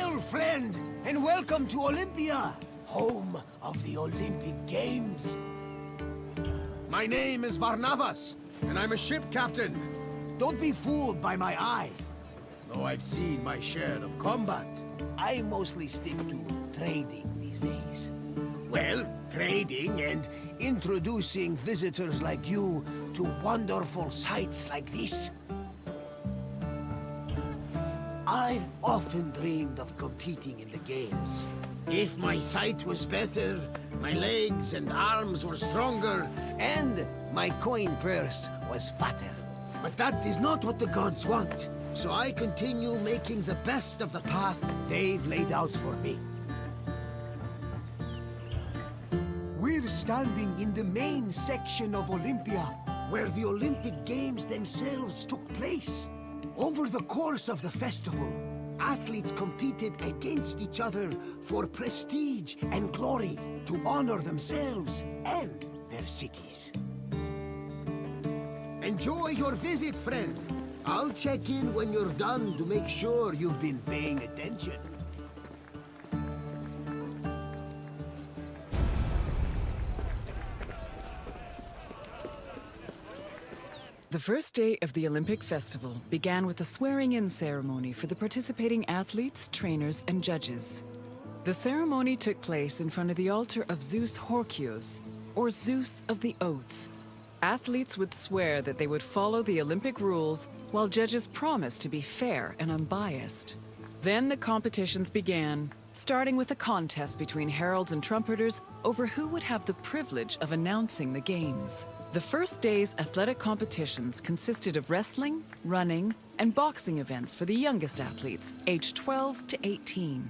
Hail, friend, and welcome to Olympia, home of the Olympic Games. My name is Barnabas, and I'm a ship captain. Don't be fooled by my eye. Though I've seen my share of combat, I mostly stick to trading these days. Well, trading and introducing visitors like you to wonderful sights like this. I've often dreamed of competing in the games. If my sight was better, my legs and arms were stronger, and my coin purse was fatter. But that is not what the gods want, so I continue making the best of the path they've laid out for me. We're standing in the main section of Olympia, where the Olympic Games themselves took place. Over the course of the festival, athletes competed against each other for prestige and glory to honor themselves and their cities. Enjoy your visit, friend. I'll check in when you're done to make sure you've been paying attention. The first day of the Olympic Festival began with a swearing-in ceremony for the participating athletes, trainers, and judges. The ceremony took place in front of the altar of Zeus Horkios, or Zeus of the Oath. Athletes would swear that they would follow the Olympic rules, while judges promised to be fair and unbiased. Then the competitions began, starting with a contest between heralds and trumpeters over who would have the privilege of announcing the games. The first day's athletic competitions consisted of wrestling, running, and boxing events for the youngest athletes, aged 12 to 18.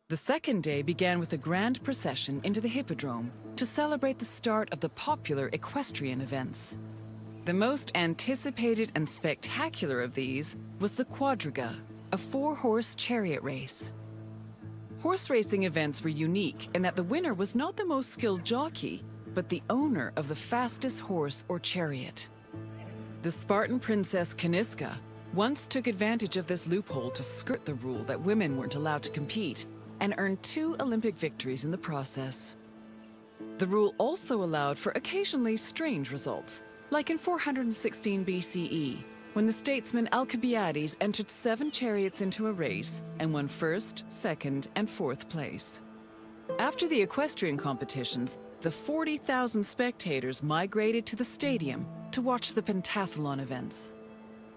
The second day began with a grand procession into the Hippodrome to celebrate the start of the popular equestrian events. The most anticipated and spectacular of these was the Quadriga, a four-horse chariot race. Horse racing events were unique in that the winner was not the most skilled jockey, but the owner of the fastest horse or chariot. The Spartan princess Caniska once took advantage of this loophole to skirt the rule that women weren't allowed to compete, and earned 2 Olympic victories in the process. The rule also allowed for occasionally strange results, like in 416 BCE, when the statesman Alcibiades entered 7 chariots into a race and won first, second, and fourth place. After the equestrian competitions, the 40,000 spectators migrated to the stadium to watch the pentathlon events.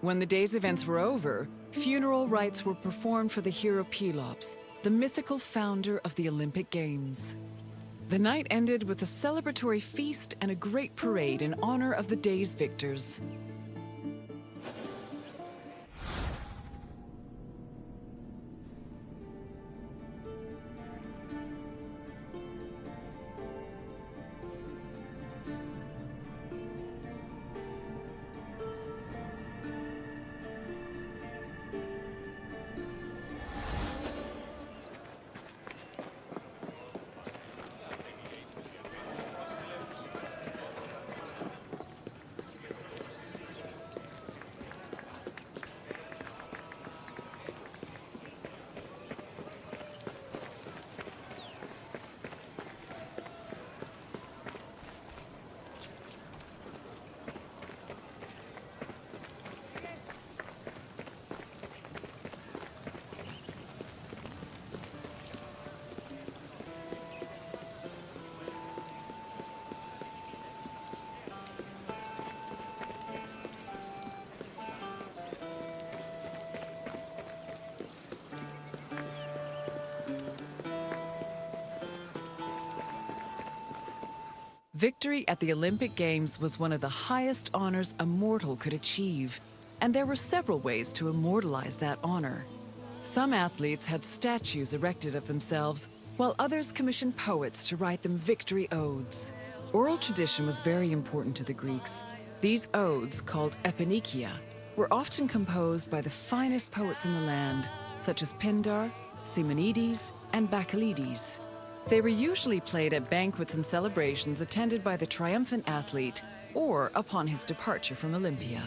When the day's events were over, funeral rites were performed for the hero Pelops, the mythical founder of the Olympic Games. The night ended with a celebratory feast and a great parade in honor of the day's victors. Victory at the Olympic Games was one of the highest honors a mortal could achieve. and there were several ways to immortalize that honor. Some athletes had statues erected of themselves, while others commissioned poets to write them victory odes. Oral tradition was very important to the Greeks. These odes, called eponychia, were often composed by the finest poets in the land, such as Pindar, Simonides, and Bacchylides. They were usually played at banquets and celebrations attended by the triumphant athlete, or upon his departure from Olympia.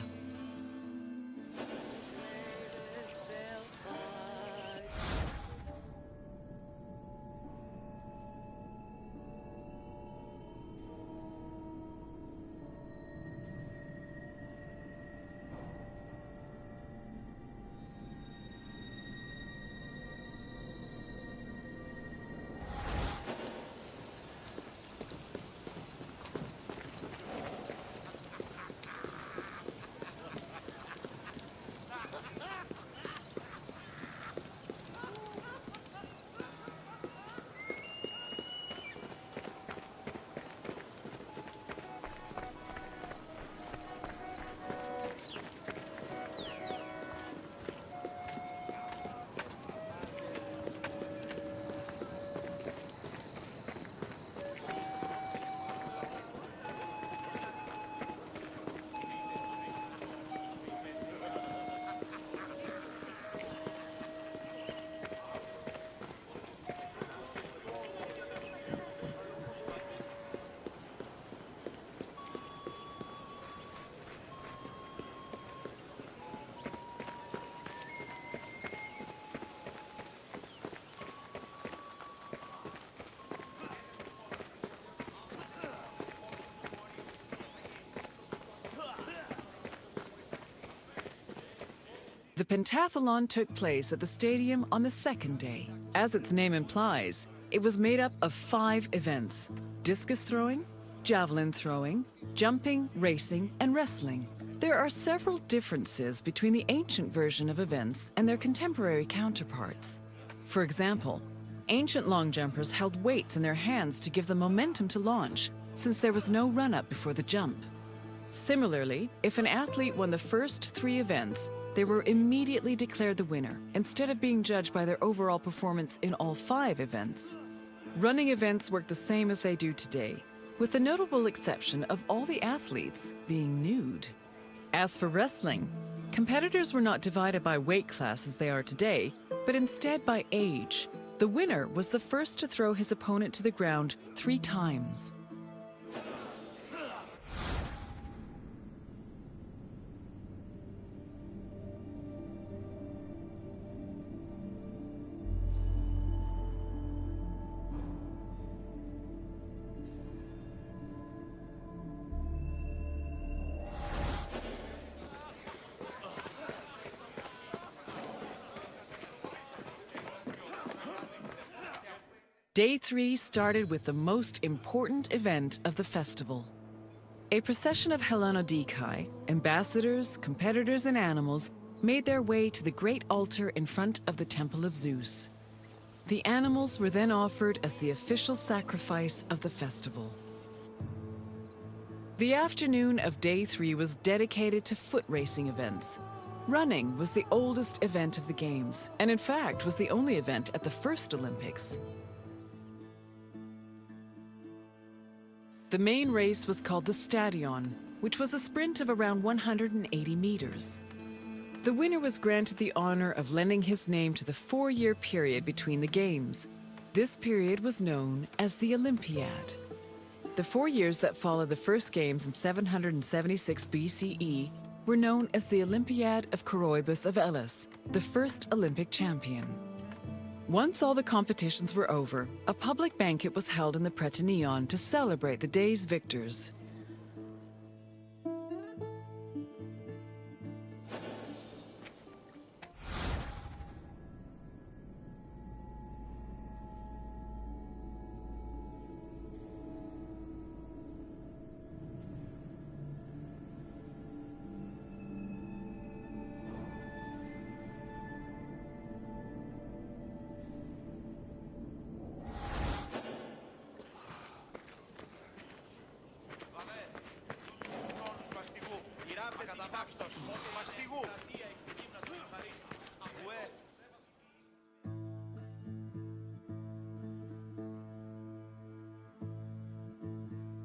The pentathlon took place at the stadium on the second day. As its name implies, it was made up of 5 events: discus throwing, javelin throwing, jumping, racing, and wrestling. There are several differences between the ancient version of events and their contemporary counterparts. For example, ancient long jumpers held weights in their hands to give them momentum to launch, since there was no run-up before the jump. Similarly, if an athlete won the first 3 events, they were immediately declared the winner, instead of being judged by their overall performance in all 5 events. Running events work the same as they do today, with the notable exception of all the athletes being nude. As for wrestling, competitors were not divided by weight class as they are today, but instead by age. The winner was the first to throw his opponent to the ground 3 times. Day 3 started with the most important event of the festival. A procession of Hellenodikai, ambassadors, competitors, and animals made their way to the great altar in front of the Temple of Zeus. The animals were then offered as the official sacrifice of the festival. The afternoon of Day 3 was dedicated to foot racing events. Running was the oldest event of the Games, and in fact was the only event at the first Olympics. The main race was called the Stadion, which was a sprint of around 180 meters. The winner was granted the honor of lending his name to the 4-year period between the Games. This period was known as the Olympiad. The 4 years that followed the first Games in 776 BCE were known as the Olympiad of Coroebus of Elis, the first Olympic champion. Once all the competitions were over, a public banquet was held in the Prytaneon to celebrate the day's victors.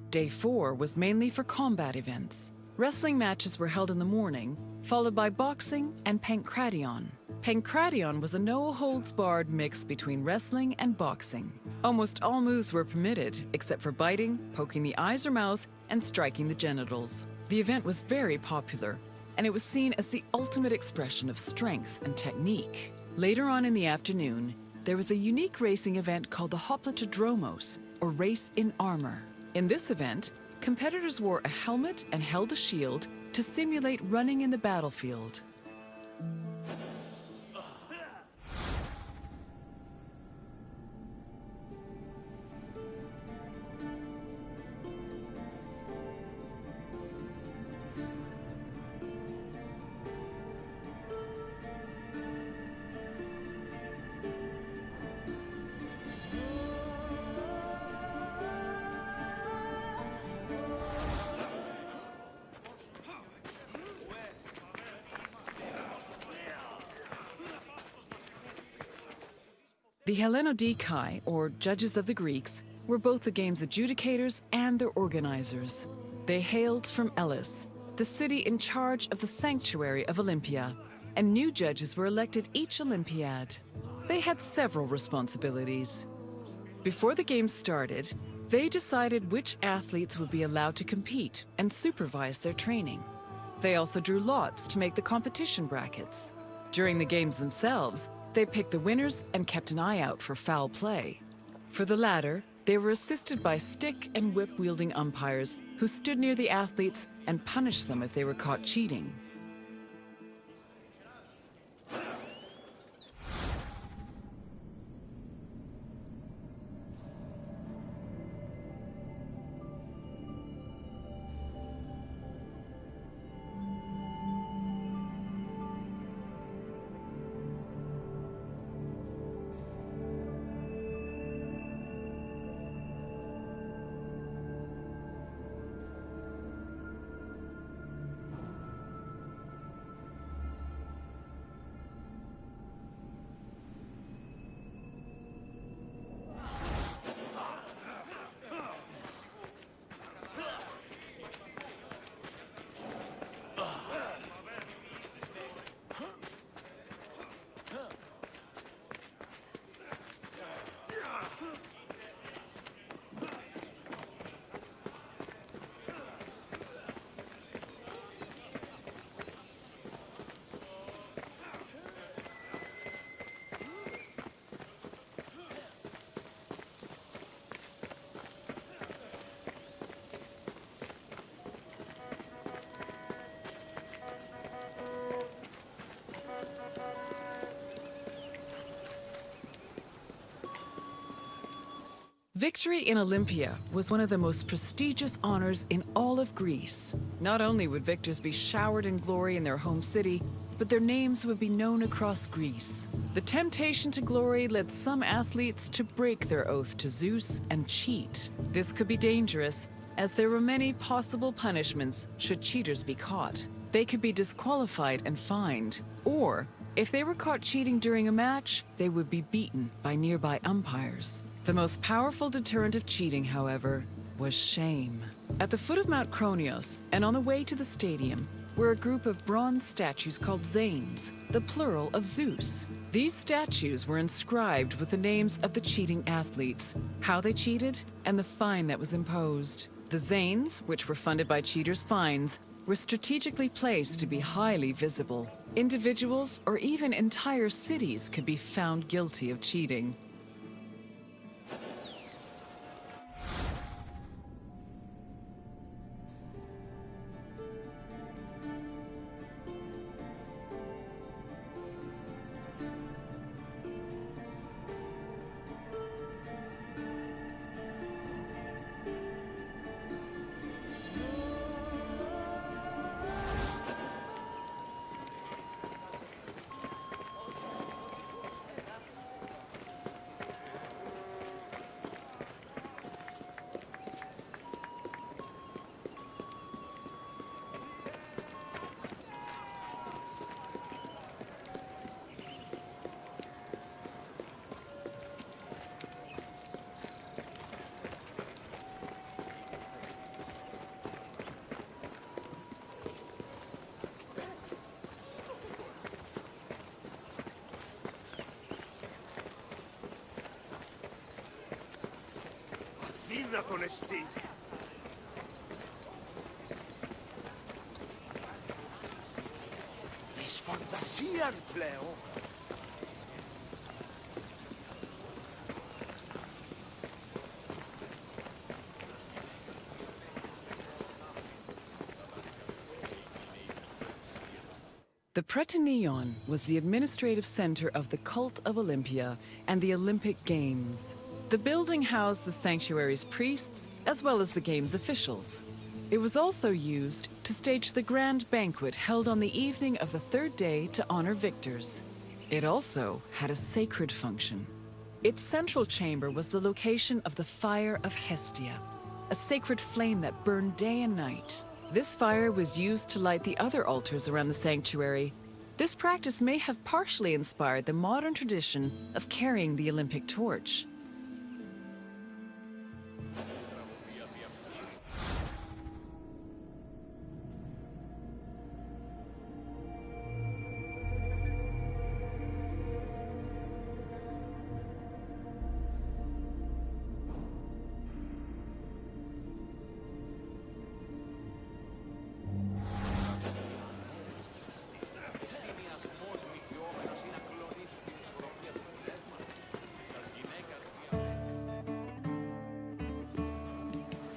Day 4 was mainly for combat events. Wrestling matches were held in the morning, followed by boxing and pankration. Pankration was a no-holds-barred mix between wrestling and boxing. Almost all moves were permitted, except for biting, poking the eyes or mouth, and striking the genitals. The event was very popular, and it was seen as the ultimate expression of strength and technique. Later on in the afternoon, there was a unique racing event called the Hoplitodromos, or Race in Armor. In this event, competitors wore a helmet and held a shield to simulate running in the battlefield. The Hellenodikai, or judges of the Greeks, were both the game's adjudicators and their organizers. They hailed from Elis, the city in charge of the sanctuary of Olympia, and new judges were elected each Olympiad. They had several responsibilities. Before the game started, they decided which athletes would be allowed to compete and supervise their training. They also drew lots to make the competition brackets. During the games themselves, they picked the winners and kept an eye out for foul play. For the latter, they were assisted by stick and whip-wielding umpires who stood near the athletes and punished them if they were caught cheating. Victory in Olympia was one of the most prestigious honors in all of Greece. Not only would victors be showered in glory in their home city, but their names would be known across Greece. The temptation to glory led some athletes to break their oath to Zeus and cheat. This could be dangerous, as there were many possible punishments should cheaters be caught. They could be disqualified and fined, or if they were caught cheating during a match, they would be beaten by nearby umpires. The most powerful deterrent of cheating, however, was shame. At the foot of Mount Kronios, and on the way to the stadium, were a group of bronze statues called Zanes, the plural of Zeus. These statues were inscribed with the names of the cheating athletes, how they cheated, and the fine that was imposed. The Zanes, which were funded by cheaters' fines, were strategically placed to be highly visible. Individuals or even entire cities could be found guilty of cheating. Γύρνα τον εστί. Εις φαντασίαν πλέον. The Prytaneion was the administrative center of the cult of Olympia and the Olympic Games. The building housed the sanctuary's priests as well as the game's officials. It was also used to stage the grand banquet held on the evening of the third day to honor victors. It also had a sacred function. Its central chamber was the location of the Fire of Hestia, a sacred flame that burned day and night. This fire was used to light the other altars around the sanctuary. This practice may have partially inspired the modern tradition of carrying the Olympic torch.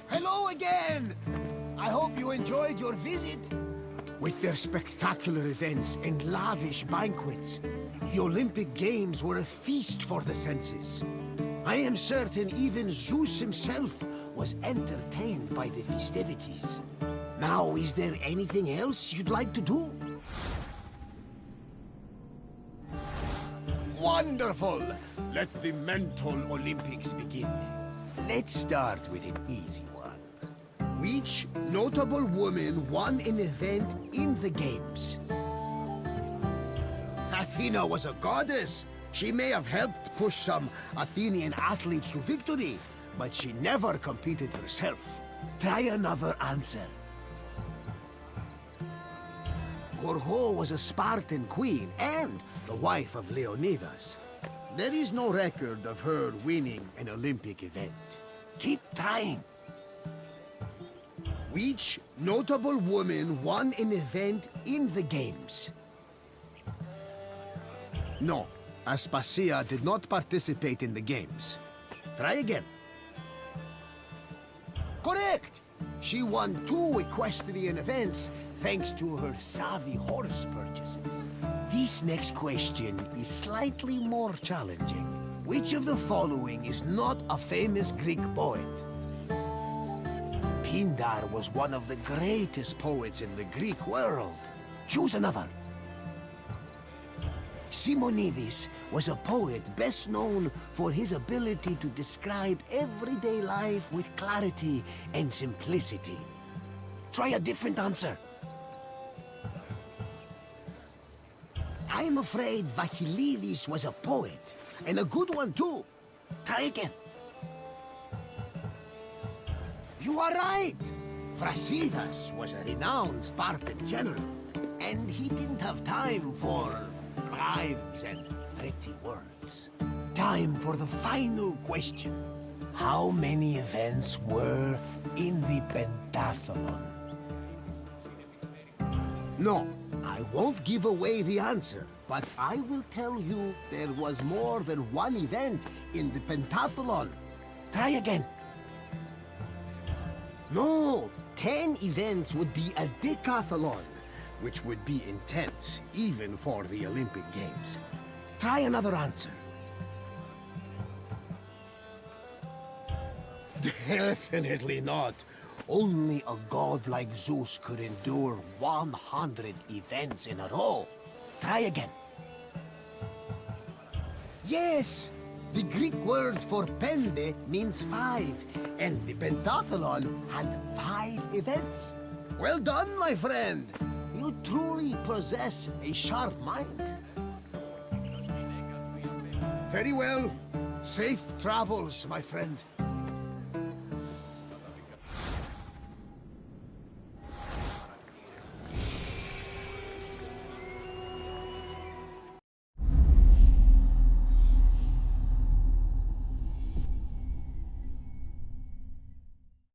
Hello again! I hope you enjoyed your visit. With their spectacular events and lavish banquets, the Olympic Games were a feast for the senses. I am certain even Zeus himself was entertained by the festivities. Now, is there anything else you'd like to do? Wonderful! Let the mental Olympics begin. Let's start with an easy one. Which notable woman won an event in the Games? Athena was a goddess. She may have helped push some Athenian athletes to victory, but she never competed herself. Try another answer. Gorgo was a Spartan queen and the wife of Leonidas. There is no record of her winning an Olympic event. Keep trying. Which notable woman won an event in the Games? No, Aspasia did not participate in the Games. Try again. Correct! She won 2 equestrian events thanks to her savvy horse purchases. This next question is slightly more challenging. Which of the following is not a famous Greek poet? Pindar was one of the greatest poets in the Greek world. Choose another. Simonides was a poet best known for his ability to describe everyday life with clarity and simplicity. Try a different answer. I'm afraid Vachilides was a poet, and a good one too. Try again. You are right! Brasidas was a renowned Spartan general, and he didn't have time for rhymes and pretty words. Time for the final question. How many events were in the pentathlon? No, I won't give away the answer, but I will tell you there was more than one event in the pentathlon. Try again. No, 10 events would be a decathlon, which would be intense even for the Olympic Games. Try another answer. Definitely not. Only a god like Zeus could endure 100 events in a row. Try again. Yes! The Greek word for pende means 5, and the pentathlon had 5 events. Well done, my friend! You truly possess a sharp mind. Very well. Safe travels, my friend.